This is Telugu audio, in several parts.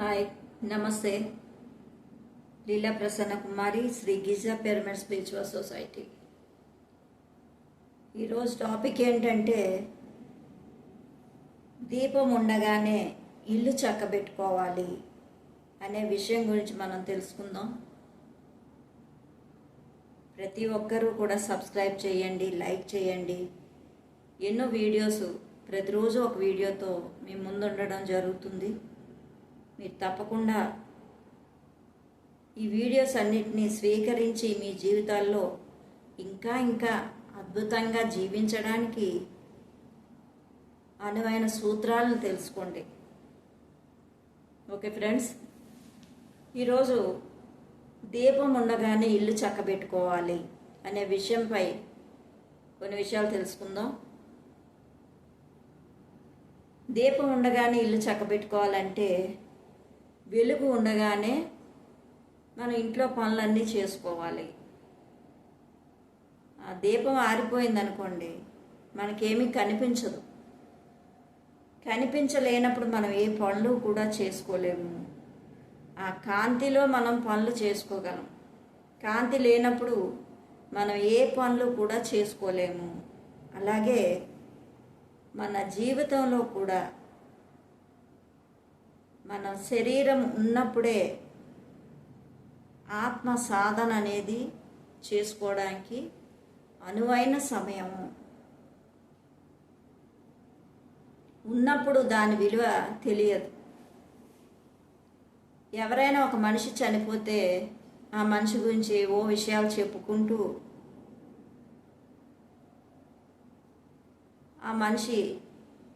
హాయ్, నమస్తే. Leela Prasanna Kumari, Shri Giza pyramid spiritual society. ఈరోజు టాపిక్ ఏంటంటే దీపం ఉండగానే ఇల్లు చక్కబెట్టుకోవాలి అనే విషయం గురించి మనం తెలుసుకుందాం. ప్రతి ఒక్కరూ కూడా సబ్స్క్రైబ్ చేయండి, లైక్ చేయండి. ఎన్నో వీడియోస్ ప్రతిరోజు ఒక వీడియోతో మీ ముందు ఉండడం జరుగుతుంది. మీరు తప్పకుండా ఈ వీడియోస్ అన్నిటినీ స్వీకరించి మీ జీవితాల్లో ఇంకా అద్భుతంగా జీవించడానికి అనువైన సూత్రాలను తెలుసుకోండి. ఓకే ఫ్రెండ్స్, ఈరోజు దీపం ఉండగానే ఇల్లు చక్కబెట్టుకోవాలి అనే విషయంపై కొన్ని విషయాలు తెలుసుకుందాం. దీపం ఉండగానే ఇల్లు చక్కబెట్టుకోవాలంటే వెలుగు ఉండగానే మన ఇంట్లో పనులన్నీ చేసుకోవాలి. ఆ దీపం ఆరిపోయిందనుకోండి, మనకేమీ కనిపించదు. కనిపించలేనప్పుడు మనం ఏ పనులు కూడా చేసుకోలేము. ఆ కాంతిలో మనం పనులు చేసుకోగలం. కాంతి లేనప్పుడు మనం ఏ పనులు కూడా చేసుకోలేము. అలాగే మన జీవితంలో కూడా మన శరీరం ఉన్నప్పుడే ఆత్మ సాధన అనేది చేసుకోవడానికి అనువైన సమయము. ఉన్నప్పుడు దాని విలువ తెలియదు. ఎవరైనా ఒక మనిషి చనిపోతే ఆ మనిషి గురించి ఏవో విషయాలు చెప్పుకుంటూ ఆ మనిషి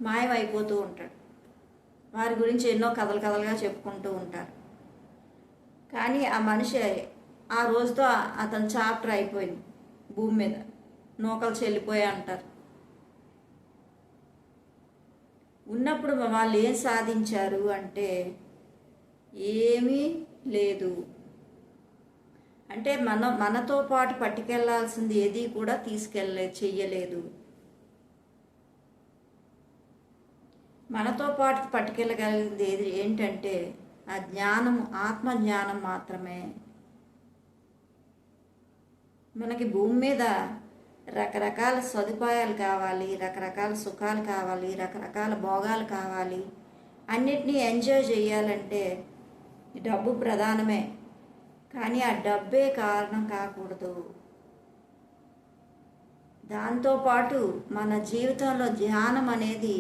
మాయమైపోతూ ఉంటాడు. వారి గురించి ఎన్నో కథలుగా చెప్పుకుంటూ ఉంటారు. కానీ ఆ మనిషి ఆ రోజుతో అతని చాప్టర్ అయిపోయింది. భూమి మీద నూకలు చెల్లిపోయా అంటారు. ఉన్నప్పుడు వాళ్ళు ఏం సాధించారు అంటే ఏమీ లేదు. అంటే మనతో పాటు పట్టుకెళ్లాల్సింది ఏది కూడా చెయ్యలేదు. మనతో పాటు పట్టుకెళ్ళగలిగింది ఏంటంటే ఆ జ్ఞానము, ఆత్మజ్ఞానం మాత్రమే. మనకి భూమి మీద రకరకాల సదుపాయాలు కావాలి, రకరకాల సుఖాలు కావాలి, రకరకాల భోగాలు కావాలి. అన్నిటినీ ఎంజాయ్ చేయాలంటే డబ్బు ప్రధానమే. కానీ ఆ డబ్బే కారణం కాకూడదు. దాంతోపాటు మన జీవితంలో ధ్యానం అనేది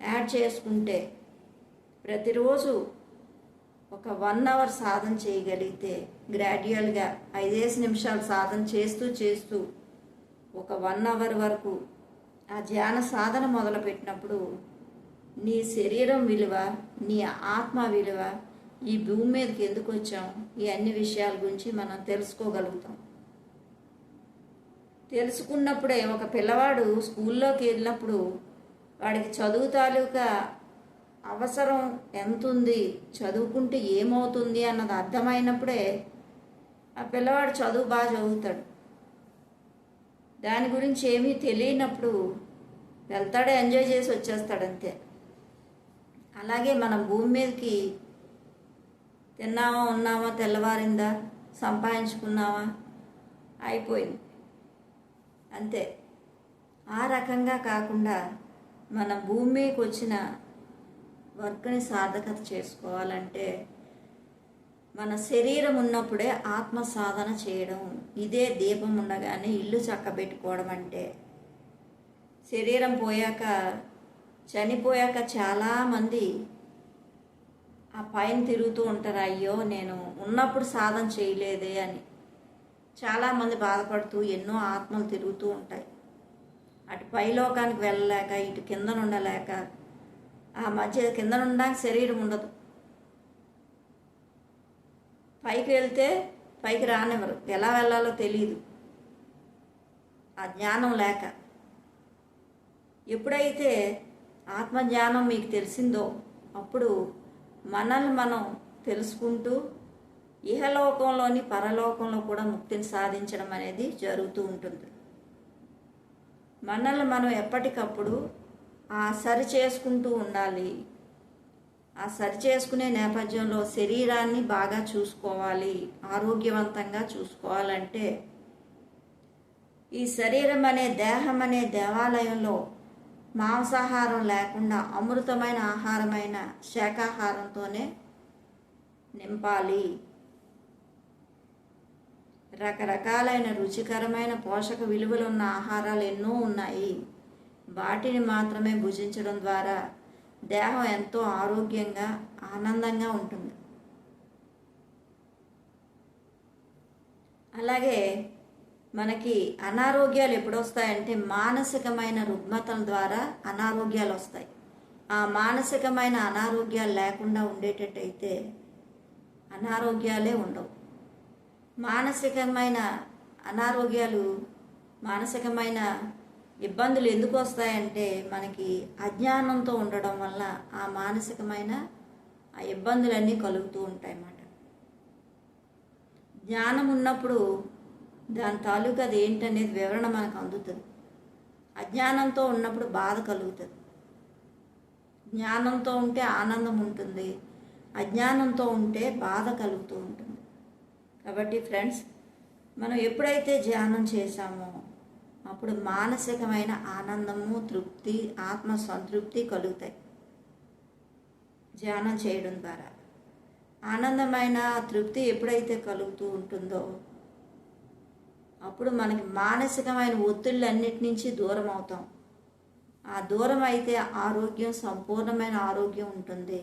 యాడ్ చేసుకుంటే ప్రతిరోజు ఒక 1 అవర్ సాధన చేయగలిగితే, గ్రాడ్యువల్గా 5 నిమిషాలు సాధన చేస్తూ ఒక 1 అవర్ వరకు ఆ ధ్యాన సాధన మొదలుపెట్టినప్పుడు నీ శరీరం విలువ, నీ ఆత్మ విలువ, ఈ భూమి మీదకి ఎందుకు వచ్చాం, ఈ అన్ని విషయాల గురించి మనం తెలుసుకోగలుగుతాం. తెలుసుకున్నప్పుడే ఒక పిల్లవాడు స్కూల్లోకి వెళ్ళినప్పుడు వాడికి చదువు తాలూకా అవసరం ఎంతుంది, చదువుకుంటే ఏమవుతుంది అన్నది అర్థమైనప్పుడే ఆ పిల్లవాడు చదువు బాగా చదువుతాడు. దాని గురించి ఏమీ తెలియనప్పుడు వెళ్తాడే, ఎంజాయ్ చేసి వచ్చేస్తాడు అంతే. అలాగే మనం భూమి మీదకి తిన్నామా, ఉన్నామా, తెల్లవారిందా, సంపాదించుకున్నామా, అయిపోయింది అంతే. ఆ రకంగా కాకుండా మనం భూమి మీదకి వచ్చిన వర్క్ని సార్థకత చేసుకోవాలంటే మన శరీరం ఉన్నప్పుడే ఆత్మ సాధన చేయడం. ఇదే దీపం ఉండగానే ఇల్లు చక్కబెట్టుకోవడం అంటే. శరీరం పోయాక, చనిపోయాక చాలామంది ఆ పైన తిరుగుతూ ఉంటారు, అయ్యో నేను ఉన్నప్పుడు సాధన చేయలేదే అని. చాలామంది బాధపడుతూ ఎన్నో ఆత్మలు తిరుగుతూ ఉంటాయి. అటు పైలోకానికి వెళ్ళలేక, ఇటు కింద ఉండలేక, ఆ మధ్య కింద ఉండడానికి శరీరం ఉండదు. పైకి వెళ్తే పైకి రానివ్వరు, ఎలా వెళ్ళాలో తెలియదు, ఆ జ్ఞానం లేక. ఎప్పుడైతే ఆత్మజ్ఞానం మీకు తెలిసిందో అప్పుడు మనల్ని మనం తెలుసుకుంటూ ఇహలోకంలోని పరలోకంలో కూడా ముక్తిని సాధించడం అనేది జరుగుతూ ఉంటుంది. మనల్ని మనం ఎప్పటికప్పుడు సరి చేసుకుంటూ ఉండాలి. ఆ సరి చేసుకునే నేపథ్యంలో శరీరాన్ని బాగా చూసుకోవాలి, ఆరోగ్యవంతంగా చూసుకోవాలంటే ఈ శరీరం అనే దేహం అనే దేవాలయంలో మాంసాహారం లేకుండా అమృతమైన ఆహారమైన శాకాహారంతోనే నింపాలి. రకరకాలైన రుచికరమైన పోషక విలువలు ఉన్న ఆహారాలు ఎన్నో ఉన్నాయి. వాటిని మాత్రమే భుజించడం ద్వారా దేహం ఎంతో ఆరోగ్యంగా ఆనందంగా ఉంటుంది. అలాగే మనకి అనారోగ్యాలు ఎప్పుడు వస్తాయంటే మానసికమైన రుగ్మతల ద్వారా అనారోగ్యాలు వస్తాయి. ఆ మానసికమైన అనారోగ్యాలు లేకుండా ఉండేటట్టయితే అనారోగ్యాలే ఉండవు. మానసికమైన అనారోగ్యాలు, మానసికమైన ఇబ్బందులు ఎందుకు వస్తాయంటే మనకి అజ్ఞానంతో ఉండడం వల్ల ఆ మానసికమైన ఆ ఇబ్బందులన్నీ కలుగుతూ ఉంటాయి అన్నమాట. జ్ఞానం ఉన్నప్పుడు దాని తాలూకు అది ఏంటనేది వివరణ మనకు అందుతుంది. అజ్ఞానంతో ఉన్నప్పుడు బాధ కలుగుతుంది. జ్ఞానంతో ఉంటే ఆనందం ఉంటుంది, అజ్ఞానంతో ఉంటే బాధ కలుగుతూ ఉంటుంది. కాబట్టి ఫ్రెండ్స్, మనం ఎప్పుడైతే ధ్యానం చేశామో అప్పుడు మానసికమైన ఆనందము, తృప్తి, ఆత్మ సంతృప్తి కలుగుతాయి. ధ్యానం చేయడం ద్వారా ఆనందమైన తృప్తి ఎప్పుడైతే కలుగుతూ ఉంటుందో అప్పుడు మనకి మానసికమైన ఒత్తిళ్ళన్నిటి నుంచి దూరం అవుతాం. ఆ దూరం అయితే ఆరోగ్యం, సంపూర్ణమైన ఆరోగ్యం ఉంటుంది.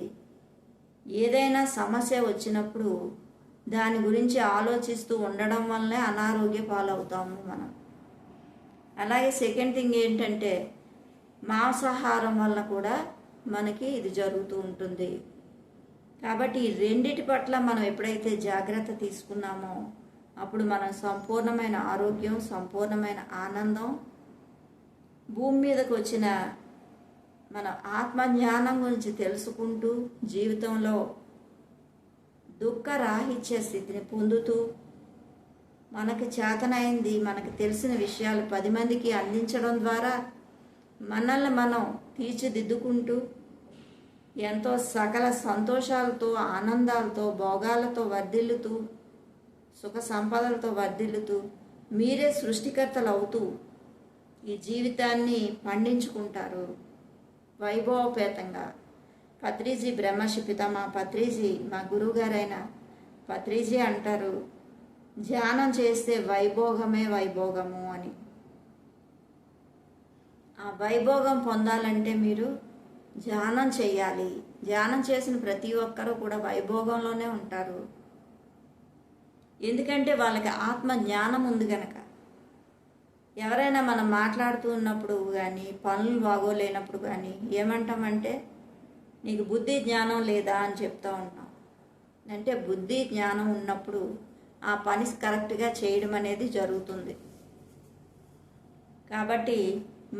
ఏదైనా సమస్య వచ్చినప్పుడు దాని గురించి ఆలోచిస్తూ ఉండడం వల్లే అనారోగ్య పాలవుతాము మనం. అలాగే సెకండ్ థింగ్ ఏంటంటే మాంసాహారం వల్ల కూడా మనకి ఇది జరుగుతూ ఉంటుంది. కాబట్టి ఈ రెండిటి పట్ల మనం ఎప్పుడైతే జాగ్రత్త తీసుకున్నామో అప్పుడు మనం సంపూర్ణమైన ఆరోగ్యం, సంపూర్ణమైన ఆనందం, భూమి మీదకి వచ్చిన మన ఆత్మజ్ఞానం గురించి తెలుసుకుంటూ జీవితంలో దుఃఖరాహిత్య స్థితిని పొందుతూ మనకి చేతనైంది, మనకి తెలిసిన విషయాలు 10 మందికి అందించడం ద్వారా మనల్ని మనం తీర్చిదిద్దుకుంటూ ఎంతో సకల సంతోషాలతో, ఆనందాలతో, భోగాలతో వర్ధిల్లుతూ, సుఖ సంపదలతో వర్ధిల్లుతూ మీరే సృష్టికర్తలు అవుతూ ఈ జీవితాన్ని పండించుకుంటారు వైభవపేతంగా. పత్రిజీ బ్రహ్మర్షి పితామహ పత్రిజీ, మా గురువుగారైన పత్రిజీ అంటారు, ధ్యానం చేస్తే వైభోగమే వైభోగము అని. ఆ వైభోగం పొందాలంటే మీరు ధ్యానం చేయాలి. ధ్యానం చేసిన ప్రతి ఒక్కరూ కూడా వైభోగంలోనే ఉంటారు. ఎందుకంటే వాళ్ళకి ఆత్మ జ్ఞానం ఉంది కనుక. ఎవరైనా మనం మాట్లాడుతూ ఉన్నప్పుడు కానీ, పనులు బాగోలేనప్పుడు కానీ ఏమంటామంటే నీకు బుద్ధి జ్ఞానం లేదా అని చెప్తూ ఉంటాం. అంటే బుద్ధి జ్ఞానం ఉన్నప్పుడు ఆ పని కరెక్ట్గా చేయడం అనేది జరుగుతుంది. కాబట్టి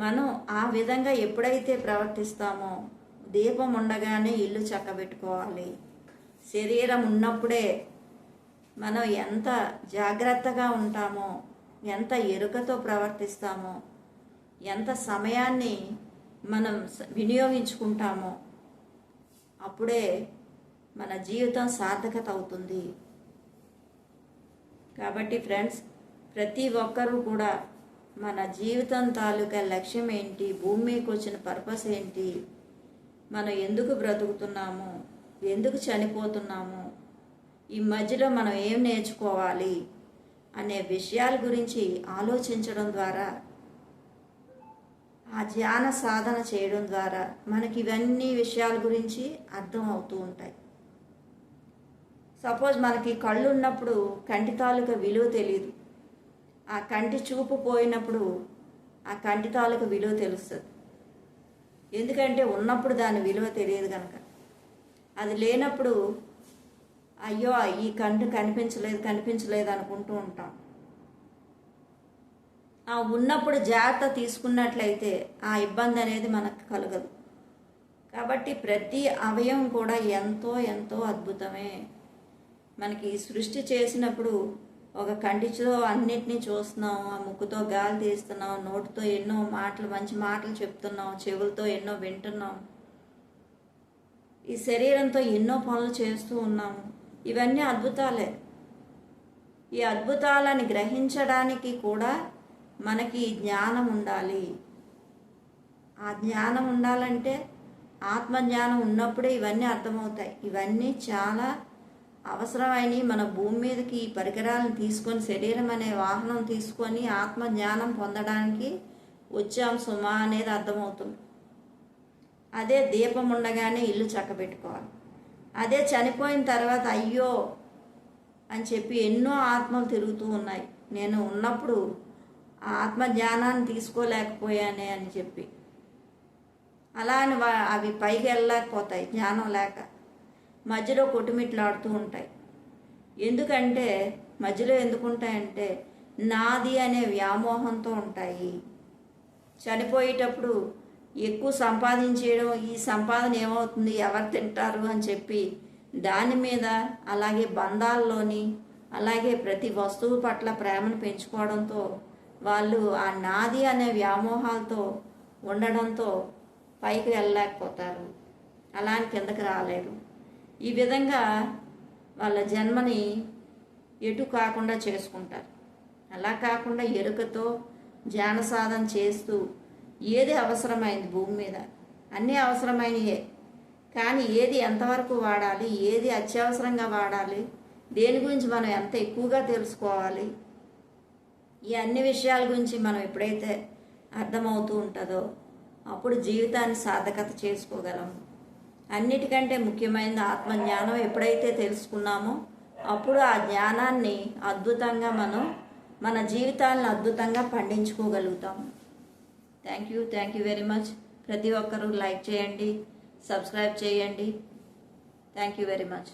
మనం ఆ విధంగా ఎప్పుడైతే ప్రవర్తిస్తామో, దీపం ఉండగానే ఇల్లు చక్కబెట్టుకోవాలి. శరీరం ఉన్నప్పుడే మనం ఎంత జాగ్రత్తగా ఉంటామో, ఎంత ఎరుకతో ప్రవర్తిస్తామో, ఎంత సమయాన్ని మనం వినియోగించుకుంటామో అప్పుడే మన జీవితం సార్థకత అవుతుంది. కాబట్టి ఫ్రెండ్స్, ప్రతి ఒక్కరూ కూడా మన జీవితం తాలూకా లక్ష్యం ఏంటి, భూమి మీదకి వచ్చిన పర్పస్ ఏంటి, మనం ఎందుకు బ్రతుకుతున్నాము, ఎందుకు చనిపోతున్నాము, ఈ మధ్యలో మనం ఏం నేర్చుకోవాలి అనే విషయాల గురించి ఆలోచించడం ద్వారా, ఆ ధ్యాన సాధన చేయడం ద్వారా మనకి ఇవన్నీ విషయాల గురించి అర్థం అవుతూ ఉంటాయి. సపోజ్ మనకి కళ్ళు ఉన్నప్పుడు కంటి తాలూకా విలువ తెలియదు. ఆ కంటి చూపు పోయినప్పుడు ఆ కంటి తాలూకా విలువ తెలుస్తుంది. ఎందుకంటే ఉన్నప్పుడు దాని విలువ తెలియదు కనుక. అది లేనప్పుడు అయ్యో ఈ కంటి కనిపించలేదు అనుకుంటూ ఉంటాం. ఆ ఉన్నప్పుడు జాగ్రత్త తీసుకున్నట్లయితే ఆ ఇబ్బంది అనేది మనకు కలగదు. కాబట్టి ప్రతి అవయవం కూడా ఎంతో ఎంతో అద్భుతమే. మనకి సృష్టి చేసినప్పుడు ఒక కంటితో అన్నిటినీ చూస్తున్నాం, ఆ ముక్కుతో గాలి తీస్తున్నాం, నోటితో ఎన్నో మాటలు, మంచి మాటలు చెప్తున్నాం, చెవులతో ఎన్నో వింటున్నాం. ఈ శరీరంతో ఎన్నో పనులు చేస్తూ ఉన్నాము. ఇవన్నీ అద్భుతాలే. ఈ అద్భుతాలని గ్రహించడానికి కూడా మనకి జ్ఞానం ఉండాలి. ఆ జ్ఞానం ఉండాలంటే ఆత్మజ్ఞానం ఉన్నప్పుడే ఇవన్నీ అర్థమవుతాయి. ఇవన్నీ చాలా అవసరమైనవి. మన భూమి మీదకి ఈ పరికరాలను తీసుకొని, శరీరం అనే వాహనం తీసుకొని ఆత్మజ్ఞానం పొందడానికి వచ్చాం సుమా అనేది అర్థమవుతుంది. అదే దీపం ఉండగానే ఇల్లు చక్కబెట్టుకోవాలి. అదే చనిపోయిన తర్వాత అయ్యో అని చెప్పి ఎన్నో ఆత్మలు తిరుగుతూ ఉన్నాయి, నేను ఉన్నప్పుడు ఆ ఆత్మజ్ఞానాన్ని తీసుకోలేకపోయానే అని చెప్పి. అలా అని అవి పైకి వెళ్ళలేకపోతాయి జ్ఞానం లేక. మధ్యలో కొట్టుమిట్లాడుతూ ఉంటాయి. ఎందుకంటే మధ్యలో ఎందుకుంటాయంటే నాది అనే వ్యామోహంతో ఉంటాయి. చనిపోయేటప్పుడు ఎక్కువ సంపాదించేయడం, ఈ సంపాదన ఏమవుతుంది, ఎవరు తింటారు అని చెప్పి దాని మీద, అలాగే బంధాల్లోని, అలాగే ప్రతి వస్తువు పట్ల ప్రేమను పెంచుకోవడంతో వాళ్ళు ఆ నాది అనే వ్యామోహాలతో ఉండడంతో పైకి వెళ్ళలేకపోతారు. అలా అని కిందకి రాలేరు. ఈ విధంగా వాళ్ళ జన్మని ఎటు కాకుండా చేసుకుంటారు. అలా కాకుండా ఎరుకతో ధ్యాన సాధన చేస్తూ ఏది అవసరమైంది భూమి మీద అన్నీ అవసరమైనయే, కానీ ఏది ఎంతవరకు వాడాలి, ఏది అత్యవసరంగా వాడాలి, దేని గురించి మనం ఎంత ఎక్కువగా తెలుసుకోవాలి, ఈ అన్ని విషయాల గురించి మనం ఎప్పుడైతే అర్థమవుతూ ఉంటుందో అప్పుడు జీవితాన్ని సార్థకత చేసుకోగలము. అన్నిటికంటే ముఖ్యమైనది ఆత్మజ్ఞానం ఎప్పుడైతే తెలుసుకున్నామో అప్పుడు ఆ జ్ఞానాన్ని అద్భుతంగా మనం మన జీవితాలను అద్భుతంగా పండించుకోగలుగుతాము. Thank you very much. ప్రతి ఒక్కరూ లైక్ చేయండి, సబ్స్క్రైబ్ చేయండి. Thank you very much.